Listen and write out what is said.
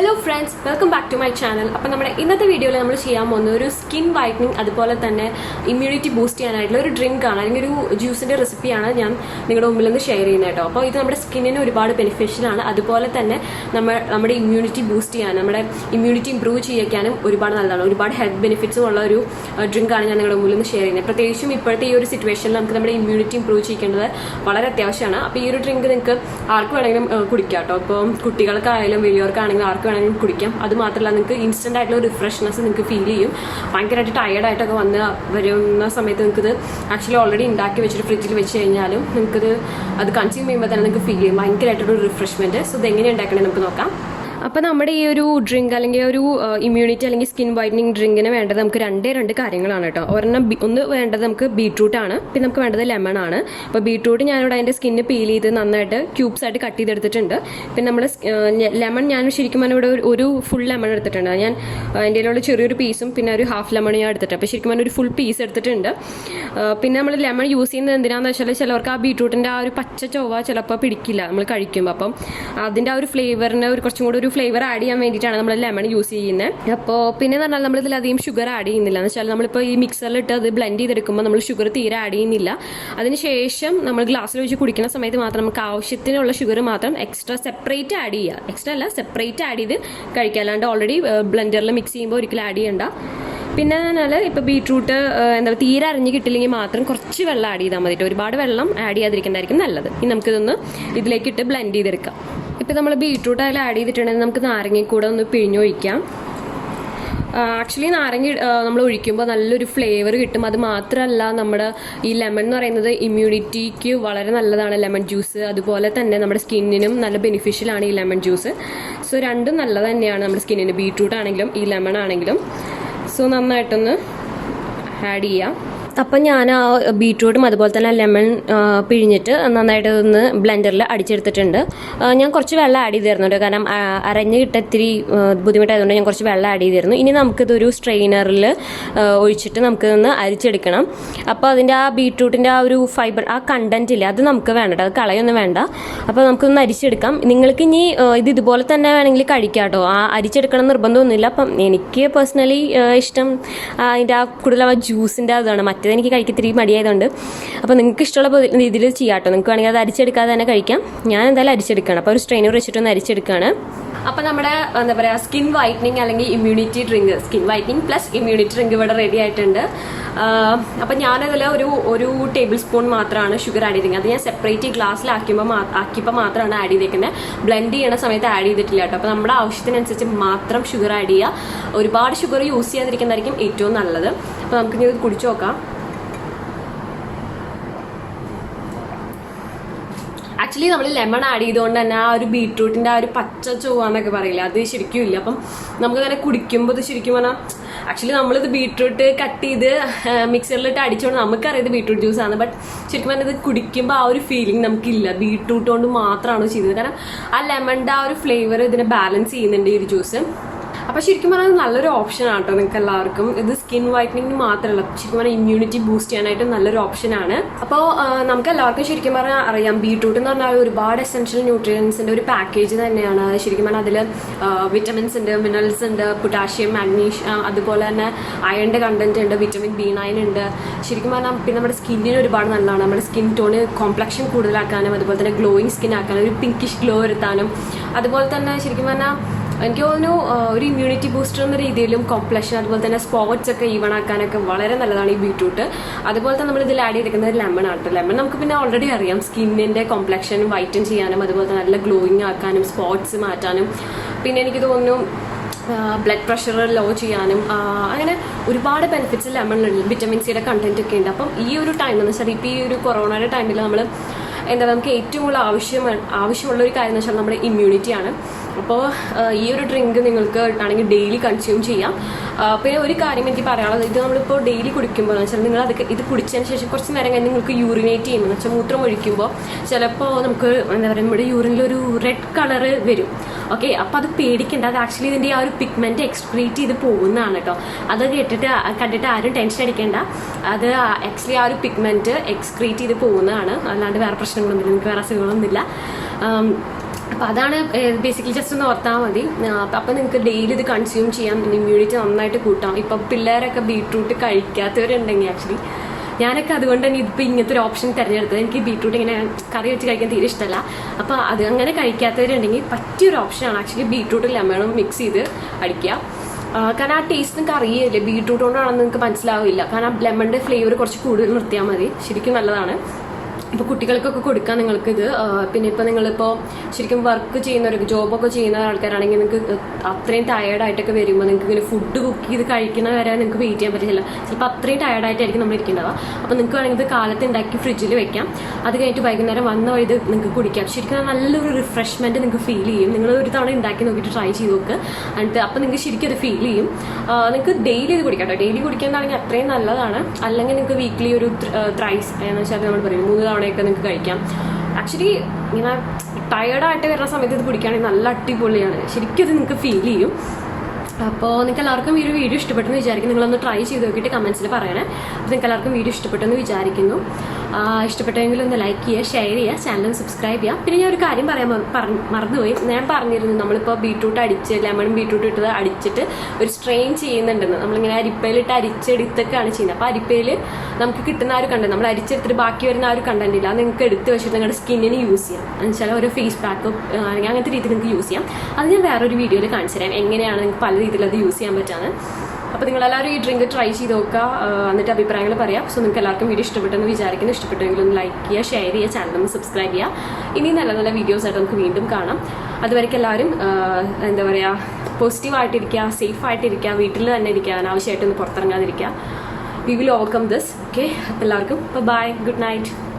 Hello friends, welcome back to my channel. അപ്പം നമ്മുടെ ഇന്നത്തെ വീഡിയോയിൽ നമ്മൾ ചെയ്യാൻ പോകുന്ന ഒരു സ്കിൻ വൈറ്റനിങ് അതുപോലെ തന്നെ ഇമ്മ്യൂണിറ്റി ബൂസ്റ്റ് ചെയ്യാനായിട്ടുള്ള ഒരു ഡ്രിങ്ക് ആണ്, അല്ലെങ്കിൽ ഒരു ജ്യൂസിൻ്റെ റെസിപ്പിയാണ് ഞാൻ നിങ്ങളുടെ മുമ്പിൽ നിന്ന് ഷെയർ ചെയ്യുന്നത് കേട്ടോ. അപ്പോൾ ഇത് നമ്മുടെ സ്കിന്നിന് ഒരുപാട് ബെനിഫിഷ്യൽ ആണ്. അതുപോലെ തന്നെ നമ്മുടെ ഇമ്മ്യൂണിറ്റി ബൂസ്റ്റ് ചെയ്യാനും നമ്മുടെ ഇമ്മ്യൂണിറ്റി ഇംപ്രൂവ് ചെയ്യാനും ഒരുപാട് നല്ലതാണ്. ഒരുപാട് ഹെൽത്ത് ബെനിഫിറ്റ്സും ഉള്ള ഒരു ഡ്രിങ്കാണ് ഞാൻ നിങ്ങളുടെ മുമ്പിൽ നിന്ന് ഷെയർ ചെയ്യുന്നത്. പ്രത്യേകിച്ചും ഇപ്പോഴത്തെ ഈ ഒരു സിറ്റുവേഷനിൽ നമുക്ക് നമ്മുടെ ഇമ്മ്യൂണിറ്റി ഇംപ്രൂവ് ചെയ്യേണ്ടത് വളരെ അത്യാവശ്യമാണ്. അപ്പോൾ ഈ ഒരു ഡ്രിങ്ക് നിങ്ങൾക്ക് ആർക്ക് വേണമെങ്കിലും കുടിക്കാം കേട്ടോ. ഇപ്പോൾ കുട്ടികൾക്കായാലും വലിയവർക്കാണെങ്കിലും ആർക്ക് വേണമെങ്കിലും കുടിക്കാം. അത് മാത്രമല്ല, നിങ്ങൾക്ക് ഇൻസ്റ്റന്റ് ആയിട്ടുള്ള റിഫ്രഷ്നെസ് നിങ്ങൾക്ക് ഫീൽ ചെയ്യും. ഭയങ്കരമായിട്ട് ടയർഡായിട്ടൊക്കെ വരുന്ന സമയത്ത് നിങ്ങൾക്കിത് ആക്ച്വലി ഓൾറെഡി ഉണ്ടാക്കി വെച്ചിട്ട് ഫ്രിഡ്ജിൽ വെച്ച് കഴിഞ്ഞാലും നിങ്ങൾക്കിത് അത് കൺസ്യൂം ചെയ്യുമ്പോൾ തന്നെ നിങ്ങൾക്ക് ഫീൽ ചെയ്യും ഭയങ്കരമായിട്ടൊരു റിഫ്രഷ്മെന്റ്. സോ ഇത് എങ്ങനെ ഉണ്ടാക്കണേ നമുക്ക് നോക്കാം. അപ്പോൾ നമ്മുടെ ഈ ഒരു ഡ്രിങ്ക് അല്ലെങ്കിൽ ഒരു ഇമ്മ്യൂണിറ്റി അല്ലെങ്കിൽ സ്കിൻ വൈറ്റനിങ് ഡ്രിങ്കിന് വേണ്ടത് നമുക്ക് രണ്ട് കാര്യങ്ങളാണ് കേട്ടോ. ഒന്ന് വേണ്ടത് നമുക്ക് ബീട്രൂട്ട് ആണ്, പിന്നെ നമുക്ക് വേണ്ടത് ലെമൺ ആണ്. അപ്പോൾ ബീട്രൂട്ട് ഞാനിവിടെ അതിൻ്റെ സ്കിന്ന് പീൽ ചെയ്ത് നന്നായിട്ട് ക്യൂബ്സ് ആയിട്ട് കട്ട് ചെയ്തെടുത്തിട്ടുണ്ട്. പിന്നെ നമ്മൾ ലെമൺ ഞാൻ ശരിക്കും ഇവിടെ ഒരു ഫുൾ ലെമൺ എടുത്തിട്ടുണ്ട്. ഞാൻ അതിൻ്റെ ഉള്ള ചെറിയൊരു പീസും പിന്നെ ഒരു ഹാഫ് ലെമൺ ഞാൻ എടുത്തിട്ട്, അപ്പോൾ ശരിക്കും ഒരു ഫുൾ പീസ് എടുത്തിട്ടുണ്ട്. പിന്നെ നമ്മൾ ലെമൺ യൂസ് ചെയ്യുന്നത് എന്തിനാണെന്ന് വെച്ചാൽ ചിലവർക്ക് ആ ബീട്രൂട്ടിൻ്റെ ആ ഒരു പച്ച ചൊവ്വ ചിലപ്പോൾ പിടിക്കില്ല നമ്മൾ കഴിക്കുമ്പോൾ. അപ്പം അതിൻ്റെ ആ ഒരു ഫ്ലേവറിന് കുറച്ചും കൂടി ഒരു ഫ്ലേവർ ആഡ് ചെയ്യാൻ വേണ്ടിയിട്ടാണ് നമ്മൾ ലെമൺ യൂസ് ചെയ്യുന്നത്. അപ്പോൾ പിന്നെ പറഞ്ഞാൽ നമ്മളിതിൽ അധികം ഷുഗർ ആഡ് ചെയ്യുന്നില്ല. എന്ന് വെച്ചാൽ നമ്മളിപ്പോൾ ഈ മിക്സറിലിട്ട് അത് ബ്ലെൻഡ് ചെയ്തെടുക്കുമ്പോൾ നമ്മൾ ഷുഗർ തീരെ ആഡ് ചെയ്യുന്നില്ല. അതിനുശേഷം നമ്മൾ ഗ്ലാസ്സിൽ വെച്ച് കുടിക്കുന്ന സമയത്ത് മാത്രം നമുക്ക് ആവശ്യത്തിനുള്ള ഷുഗർ മാത്രം എക്സ്ട്രാ സെപ്പറേറ്റ് ആഡ് ചെയ്യുക. എക്സ്ട്രാ അല്ല, സെപ്പറേറ്റ് ആഡ് ചെയ്ത് കഴിക്കുക. അല്ലാണ്ട് ഓൾറെഡി ബ്ലെൻഡറിൽ മിക്സ് ചെയ്യുമ്പോൾ ഒരിക്കലും ആഡ് ചെയ്യണ്ട. പിന്നെ പറഞ്ഞാൽ ഇപ്പോൾ ബീട്രൂട്ട് തീരെ അരിഞ്ഞ് കിട്ടില്ലെങ്കിൽ മാത്രം കുറച്ച് വെള്ളം ആഡ് ചെയ്താൽ മതി. ഒരുപാട് വെള്ളം ആഡ് ചെയ്യാതിരിക്കുന്നതായിരിക്കും നല്ലത്. ഇനി നമുക്കിതൊന്ന് ഇതിലേക്കിട്ട് ബ്ലെൻഡ് ചെയ്തെടുക്കാം. ഇപ്പോൾ നമ്മൾ ബീട്രൂട്ട് അതിൽ ആഡ് ചെയ്തിട്ടുണ്ടെങ്കിൽ നമുക്ക് നാരങ്ങക്കൂടെ ഒന്ന് പിഴിഞ്ഞൊഴിക്കാം. ആക്ച്വലി നാരങ്ങ നമ്മൾ ഒഴിക്കുമ്പോൾ നല്ലൊരു ഫ്ലേവർ കിട്ടും. അത് മാത്രമല്ല, നമ്മുടെ ഈ ലെമൺ എന്ന് പറയുന്നത് ഇമ്മ്യൂണിറ്റിക്ക് വളരെ നല്ലതാണ് ലെമൺ ജ്യൂസ്. അതുപോലെ തന്നെ നമ്മുടെ സ്കിന്നിനും നല്ല ബെനിഫിഷ്യലാണ് ഈ ലെമൺ ജ്യൂസ്. സോ രണ്ടും നല്ലത് തന്നെയാണ് നമ്മുടെ സ്കിന്നിന്, ബീട്രൂട്ട് ആണെങ്കിലും ഈ ലെമൺ ആണെങ്കിലും. സോ നന്നായിട്ടൊന്ന് ആഡ് ചെയ്യാം. അപ്പം ഞാൻ ആ ബീട്രൂട്ടും അതുപോലെ തന്നെ ലെമൺ പിഴിഞ്ഞിട്ട് നന്നായിട്ട് ഒന്ന് ബ്ലെൻഡറിൽ അടിച്ചെടുത്തിട്ടുണ്ട്. ഞാൻ കുറച്ച് വെള്ളം ആഡ് ചെയ്തിരുന്നുണ്ട്, കാരണം അരഞ്ഞ് കിട്ടത്തിരി ബുദ്ധിമുട്ടായതുകൊണ്ട് ഞാൻ കുറച്ച് വെള്ളം ആഡ് ചെയ്തിരുന്നു. ഇനി നമുക്കിതൊരു സ്ട്രെയിനറിൽ ഒഴിച്ചിട്ട് നമുക്കിതൊന്ന് അരിച്ചെടുക്കണം. അപ്പോൾ അതിൻ്റെ ആ ബീട്രൂട്ടിൻ്റെ ആ ഒരു ഫൈബർ, ആ കണ്ടന്റ് ഇല്ലേ, അത് നമുക്ക് വേണ്ട, അത് കളയൊന്നും വേണ്ട. അപ്പോൾ നമുക്കൊന്ന് അരിച്ചെടുക്കാം. നിങ്ങൾക്ക് ഇനി ഇതുപോലെ തന്നെ വേണമെങ്കിൽ കഴിക്കാം കേട്ടോ. ആ അരിച്ചെടുക്കണം നിർബന്ധമൊന്നുമില്ല. അപ്പം എനിക്ക് പേഴ്സണലി ഇഷ്ടം അതിൻ്റെ ആ കൂടുതൽ ആ ജ്യൂസിൻ്റെ അതാണ്. എനിക്ക് കഴിക്കത്തിരി മടിയായതുകൊണ്ട്. അപ്പോൾ നിങ്ങൾക്ക് ഇഷ്ടമുള്ള രീതിയിൽ ചെയ്യാം കേട്ടോ. നിങ്ങൾക്ക് വേണമെങ്കിൽ അത് അരിച്ചെടുക്കാതെ തന്നെ കഴിക്കാം. ഞാൻ എന്തായാലും അരിച്ചെടുക്കുകയാണ്. അപ്പോൾ ഒരു സ്ട്രെയിനർ വെച്ചിട്ടൊന്ന് അരിച്ചെടുക്കുകയാണ്. അപ്പോൾ നമ്മുടെ എന്താ പറയുക, സ്കിൻ വൈറ്റനിങ് അല്ലെങ്കിൽ immunity drink, skin whitening plus immunity drink ഇവിടെ റെഡി ആയിട്ടുണ്ട്. അപ്പം ഞാനതിൽ ഒരു ടേബിൾ സ്പൂൺ മാത്രമാണ് ഷുഗർ ആഡ് ചെയ്തിരിക്കുന്നത്. അത് ഞാൻ സെപ്പറേറ്റ് ആക്കിയപ്പോൾ മാത്രമാണ് ആഡ് ചെയ്തേക്കുന്നത്. ബ്ലെൻഡ് ചെയ്യണ സമയത്ത് ആഡ് ചെയ്തിട്ടില്ല കേട്ടോ. അപ്പോൾ നമ്മുടെ ആവശ്യത്തിനനുസരിച്ച് മാത്രം ഷുഗർ ആഡ് ചെയ്യുക. ഒരുപാട് ഷുഗർ യൂസ് ചെയ്യാതിരിക്കുന്നതായിരിക്കും ഏറ്റവും നല്ലത്. അപ്പോൾ നമുക്കിനി ഇത് കുടിച്ചു നോക്കാം. ആക്ച്വലി നമ്മൾ ലെമൺ ആഡ് ചെയ്തുകൊണ്ട് തന്നെ ആ ഒരു ബീട്രൂട്ടിൻ്റെ ആ ഒരു പച്ച ചൊവ്വാന്നൊക്കെ പറയില്ല, അത് ശരിക്കും ഇല്ല. അപ്പം നമുക്കങ്ങനെ കുടിക്കുമ്പോൾ ഇത് ശരിക്കും പറഞ്ഞാൽ ആക്ച്വലി നമ്മളിത് ബീട്രൂട്ട് കട്ട് ചെയ്ത് മിക്സറിലിട്ട് അടിച്ചുകൊണ്ട് നമുക്കറിയാം ഇത് ബീട്രൂട്ട് ജ്യൂസാണ്. ബട്ട് ശരിക്കും പറഞ്ഞാൽ ഇത് കുടിക്കുമ്പോൾ ആ ഒരു ഫീലിംഗ് നമുക്കില്ല. ബീട്രൂട്ട് കൊണ്ട് മാത്രമാണ് ചെയ്തത്, കാരണം ആ ലെമണിൻ്റെ ആ ഒരു ഫ്ലേവർ ഇതിനെ ബാലൻസ് ചെയ്യുന്നുണ്ട് ഈ ഒരു ജ്യൂസ്. അപ്പോൾ ശരിക്കും പറഞ്ഞാൽ നല്ലൊരു ഓപ്ഷനാണ് കേട്ടോ നിങ്ങൾക്ക് എല്ലാവർക്കും. ഇത് സ്കിൻ വൈറ്റനിങ്ങിന് മാത്രമല്ല, ശരിക്കും പറഞ്ഞാൽ ഇമ്മ്യൂണിറ്റി ബൂസ്റ്റ് ചെയ്യാനായിട്ട് നല്ലൊരു ഓപ്ഷനാണ്. അപ്പോൾ നമുക്ക് എല്ലാവർക്കും ശരിക്കും പറഞ്ഞാൽ അറിയാം, ബീട്രൂട്ട് എന്ന് പറഞ്ഞാൽ ഒരുപാട് എസെൻഷ്യൽ ന്യൂട്രിയൻസിൻ്റെ ഒരു പാക്കേജ് തന്നെയാണ്. ശരിക്കും പറഞ്ഞാൽ അതിൽ വിറ്റമിൻസ് ഉണ്ട്, മിനറൽസ് ഉണ്ട്, പൊട്ടാഷ്യം, മാഗ്നീഷ്യം, അതുപോലെ തന്നെ അയണിൻ്റെ കണ്ടന്റ് ഉണ്ട്, വിറ്റമിൻ B9 ഉണ്ട്. ശരിക്കും പറഞ്ഞാൽ പിന്നെ നമ്മുടെ സ്കിന്നിന് ഒരുപാട് നല്ലതാണ്. നമ്മുടെ സ്കിൻ ടോണ് കോംപ്ലക്ഷൻ കൂടുതലാക്കാനും അതുപോലെ തന്നെ ഗ്ലോയിങ് സ്കിൻ ആക്കാനും ഒരു പിങ്കിഷ് ഗ്ലോ വരുത്താനും അതുപോലെ തന്നെ ശരിക്കും പറഞ്ഞാൽ എനിക്ക് തോന്നുന്നു ഒരു ഇമ്മ്യൂണിറ്റി ബൂസ്റ്റർ എന്ന രീതിയിലും കോംപ്ലക്ഷൻ അതുപോലെ തന്നെ സ്പോട്സ് ഒക്കെ ഈവൺ ആക്കാനൊക്കെ വളരെ നല്ലതാണ് ഈ ബീട്രൂട്ട്. അതുപോലെ തന്നെ നമ്മൾ ഇതിൽ ആഡ് ചെയ്തിരിക്കുന്നത് ലെമൺ ആണ്. ലെമൺ നമുക്ക് പിന്നെ ഓൾറെഡി അറിയാം, സ്കിന്നിൻ്റെ കോംപ്ലക്ഷൻ വൈറ്റൻ ചെയ്യാനും അതുപോലെ തന്നെ നല്ല ഗ്ലോയിങ് ആക്കാനും സ്പോട്സ് മാറ്റാനും, പിന്നെ എനിക്ക് തോന്നുന്നു ബ്ലഡ് പ്രഷർ ലോ ചെയ്യാനും, അങ്ങനെ ഒരുപാട് ബെനിഫിറ്റ്സ് ലെമണിലുണ്ട്. വിറ്റമിൻ സിയുടെ കണ്ടന്റ് ഒക്കെ ഉണ്ട്. അപ്പം ഈ ഒരു ടൈം എന്ന് വെച്ചാൽ ഇപ്പോൾ ഈ ഒരു കൊറോണയുടെ ടൈമിൽ നമ്മൾ എന്താ നമുക്ക് ഏറ്റവും കൂടുതൽ ആവശ്യമുള്ള ഒരു കാര്യം എന്ന് വെച്ചാൽ നമ്മുടെ ഇമ്മ്യൂണിറ്റിയാണ്. അപ്പോൾ ഈ ഒരു ഡ്രിങ്ക് നിങ്ങൾക്ക് ആണെങ്കിൽ ഡെയിലി കൺസ്യൂം ചെയ്യാം. പിന്നെ ഒരു കാര്യം എനിക്ക് പറയാനുള്ളത്, ഇത് നമ്മളിപ്പോൾ ഡെയിലി കുടിക്കുമ്പോൾ എന്ന് വെച്ചാൽ നിങ്ങൾ ഇത് കുടിച്ചതിന് ശേഷം കുറച്ച് നേരം കഴിഞ്ഞ് നിങ്ങൾക്ക് യൂറിനേറ്റ് ചെയ്യുമ്പോൾ എന്ന് വെച്ചാൽ മൂത്രം ഒഴിക്കുമ്പോൾ ചിലപ്പോൾ നമുക്ക് എന്താ പറയുക, നമ്മുടെ യൂറിനിലൊരു റെഡ് കളറ് വരും. ഓക്കെ, അപ്പോൾ അത് പേടിക്കേണ്ട. അത് ആക്ച്വലി ഇതിൻ്റെ ആ ഒരു പിഗ്മെൻറ്റ് എക്സ്ക്രീറ്റ് ചെയ്ത് പോകുന്നതാണ് കേട്ടോ. അത് കണ്ടിട്ട് ആരും ടെൻഷൻ അടിക്കേണ്ട. അത് ആക്ച്വലി ആ ഒരു പിഗ്മെൻറ്റ് എക്സ്ക്രീറ്റ് ചെയ്ത് പോകുന്നതാണ്, അല്ലാണ്ട് വേറെ പ്രശ്നങ്ങളൊന്നുമില്ല, നിങ്ങൾക്ക് വേറെ അസുഖങ്ങളൊന്നുമില്ല. അപ്പോൾ അതാണ് ബേസിക്കലി ജസ്റ്റ് ഒന്ന് ഓർത്താൽ മതി. അപ്പോൾ നിങ്ങൾക്ക് ഡെയിലി ഇത് കൺസ്യൂം ചെയ്യാം, ഇമ്മ്യൂണിറ്റി നന്നായിട്ട് കൂട്ടാം. ഇപ്പം പിള്ളേരൊക്കെ ബീട്രൂട്ട് കഴിക്കാത്തവരുണ്ടെങ്കിൽ ആക്ച്വലി ഞാനൊക്കെ അതുകൊണ്ട് തന്നെ ഇതിപ്പോൾ ഇങ്ങനത്തെ ഒരു ഓപ്ഷൻ തിരഞ്ഞെടുത്തത്. എനിക്ക് ബീട്രൂട്ട് ഇങ്ങനെ കറി വെച്ച് കഴിക്കാൻ തീരെ ഇഷ്ടമല്ല. അപ്പോൾ അത് അങ്ങനെ കഴിക്കാത്തവരുണ്ടെങ്കിൽ പറ്റിയൊരു ഓപ്ഷനാണ് ആക്ച്വലി ബീട്രൂട്ട് ലെമണും മിക്സ് ചെയ്ത് അടിക്കുക. കാരണം ആ ടേസ്റ്റ് നിങ്ങൾക്ക് അറിയില്ലേ, ബീട്രൂട്ട് കൊണ്ടാണെന്ന് നിങ്ങൾക്ക് മനസ്സിലാവില്ല. കാരണം ആ ലെമണിൻ്റെ ഫ്ലേവർ കുറച്ച് കൂടുതൽ നിർത്തിയാൽ മതി, ശരിക്കും നല്ലതാണ്. ഇപ്പോൾ കുട്ടികൾക്കൊക്കെ കൊടുക്കാം നിങ്ങൾക്കിത്. പിന്നെ ഇപ്പോൾ നിങ്ങളിപ്പോൾ ശരിക്കും വർക്ക് ചെയ്യുന്നവർക്ക്, ജോബൊക്കെ ചെയ്യുന്ന ആൾക്കാരാണെങ്കിൽ നിങ്ങൾക്ക് അത്രയും ടയേർഡായിട്ടൊക്കെ വരുമ്പോൾ നിങ്ങൾക്ക് ഇങ്ങനെ ഫുഡ് കുക്ക് ചെയ്ത് കഴിക്കുന്ന വരെ നിങ്ങൾക്ക് വെയിറ്റ് ചെയ്യാൻ പറ്റില്ല. ചിലപ്പോൾ അത്രയും ടയേർഡായിട്ടായിരിക്കും നമ്മൾ ഇരിക്കേണ്ടത്. അപ്പോൾ നിങ്ങൾക്ക് വേണമെങ്കിൽ ഇത് കാലത്ത് ഉണ്ടാക്കി ഫ്രിഡ്ജിൽ വെക്കാം. അത് കഴിഞ്ഞിട്ട് വൈകുന്നേരം വന്ന വഴി ഇത് നിങ്ങൾക്ക് കുടിക്കാം. ശരിക്കും നല്ലൊരു റിഫ്രഷ്മെൻറ്റ് നിങ്ങൾക്ക് ഫീൽ ചെയ്യും. നിങ്ങൾ ഒരു തവണ ഉണ്ടാക്കി നോക്കിയിട്ട് ട്രൈ ചെയ്ത് നോക്ക്. എന്നിട്ട് അപ്പോൾ നിങ്ങൾക്ക് ശരിക്കും അത് ഫീൽ ചെയ്യും. നിങ്ങൾക്ക് ഡെയിലി ഇത് കുടിക്കാം കേട്ടോ. ഡെയിലി കുടിക്കുന്നതാണെങ്കിൽ അത്രയും നല്ലതാണ്. അല്ലെങ്കിൽ നിങ്ങൾക്ക് വീക്ക്ലി ഒരു ത്രൈസ് എന്ന് വെച്ചാൽ നമ്മൾ പറയും 3 തവണയൊക്കെ നിങ്ങൾക്ക് കഴിക്കാം. ആക്ച്വലി ഇങ്ങനെ ടയേർഡായിട്ട് വരുന്ന സമയത്ത് ഇത് കുടിക്കുകയാണെങ്കിൽ നല്ല അടിപൊളിയാണ്. ശരിക്കും ഇത് നിങ്ങൾക്ക് ഫീൽ ചെയ്യും. അപ്പോൾ നിങ്ങൾക്ക് എല്ലാവർക്കും ഈ ഒരു വീഡിയോ ഇഷ്ടപ്പെട്ടെന്ന് വിചാരിക്കും. നിങ്ങളൊന്ന് ട്രൈ ചെയ്ത് നോക്കിയിട്ട് കമൻസിൽ പറയണേ. അപ്പോൾ നിങ്ങൾക്ക് എല്ലാവർക്കും വീഡിയോ ഇഷ്ടപ്പെട്ടെന്ന് വിചാരിക്കുന്നു. ഇഷ്ടപ്പെട്ടെങ്കിൽ ഒന്ന് ലൈക്ക് ചെയ്യുക, ഷെയർ ചെയ്യുക, ചാനൽ സബ്സ്ക്രൈബ് ചെയ്യുക. പിന്നെ ഞാൻ ഒരു കാര്യം മറന്നുപോയി. ഞാൻ പറഞ്ഞിരുന്നു നമ്മളിപ്പോൾ ബീട്രൂട്ട് അടിച്ച് ലെമണും ബീട്രൂട്ട് ഇട്ടത് അടിച്ചിട്ട് ഒരു സ്ട്രെയിൻ ചെയ്യുന്നുണ്ടെന്ന്. നമ്മളിങ്ങനെ അരിപ്പയിലിട്ട് അരിച്ചെടുത്തൊക്കെയാണ് ചെയ്യുന്നത്. അപ്പോൾ അരിപ്പയിൽ നമുക്ക് കിട്ടുന്ന ആ ഒരു കണ്ടന്റ്, നമ്മൾ അരിച്ചെടുത്തിട്ട് ബാക്കി വരുന്ന ആ ഒരു കണ്ടന്റ് ഇല്ല, അത് നിങ്ങൾക്ക് എടുത്ത് വെച്ചിട്ട് നിങ്ങളുടെ സ്കിന്നിന് യൂസ് ചെയ്യാം. എന്നുവെച്ചാൽ ഓരോ ഫേസ് പാക്ക് അല്ലെങ്കിൽ അങ്ങനത്തെ രീതിയിൽ നിങ്ങൾക്ക് യൂസ് ചെയ്യാം. അത് ഞാൻ വേറൊരു വീഡിയോയിൽ കാണിച്ചു തരാം എങ്ങനെയാണ് നിങ്ങൾക്ക് പല രീതിയിൽ അത് യൂസ് ചെയ്യാൻ പറ്റാണ്. അപ്പോൾ നിങ്ങളെല്ലാവരും ഈ ഡ്രിങ്ക് ട്രൈ ചെയ്ത് നോക്കുക, എന്നിട്ട് അഭിപ്രായങ്ങൾ പറയാം. സോ നിങ്ങൾക്ക് എല്ലാവർക്കും വീഡിയോ ഇഷ്ടപ്പെട്ടെന്ന് വിചാരിക്കുന്നു. ഇഷ്ടപ്പെട്ടെങ്കിൽ ഒന്ന് ലൈക്ക് ചെയ്യുക, ഷെയർ ചെയ്യുക, ചാനൽ ഒന്ന് സബ്സ്ക്രൈബ് ചെയ്യുക. ഇനി നല്ല നല്ല വീഡിയോസ് ആയിട്ട് നമുക്ക് വീണ്ടും കാണാം. അതുവരെയ്ക്ക് എല്ലാവരും എന്താ പറയുക, പോസിറ്റീവായിട്ടിരിക്കുക, സേഫായിട്ടിരിക്കുക, വീട്ടിൽ തന്നെ ഇരിക്കുക, അനാവശ്യമായിട്ടൊന്ന് പുറത്തിറങ്ങാതിരിക്കുക. We will overcome this. Okay, അപ്പോൾ എല്ലാവർക്കും ബൈ, ഗുഡ് നൈറ്റ്.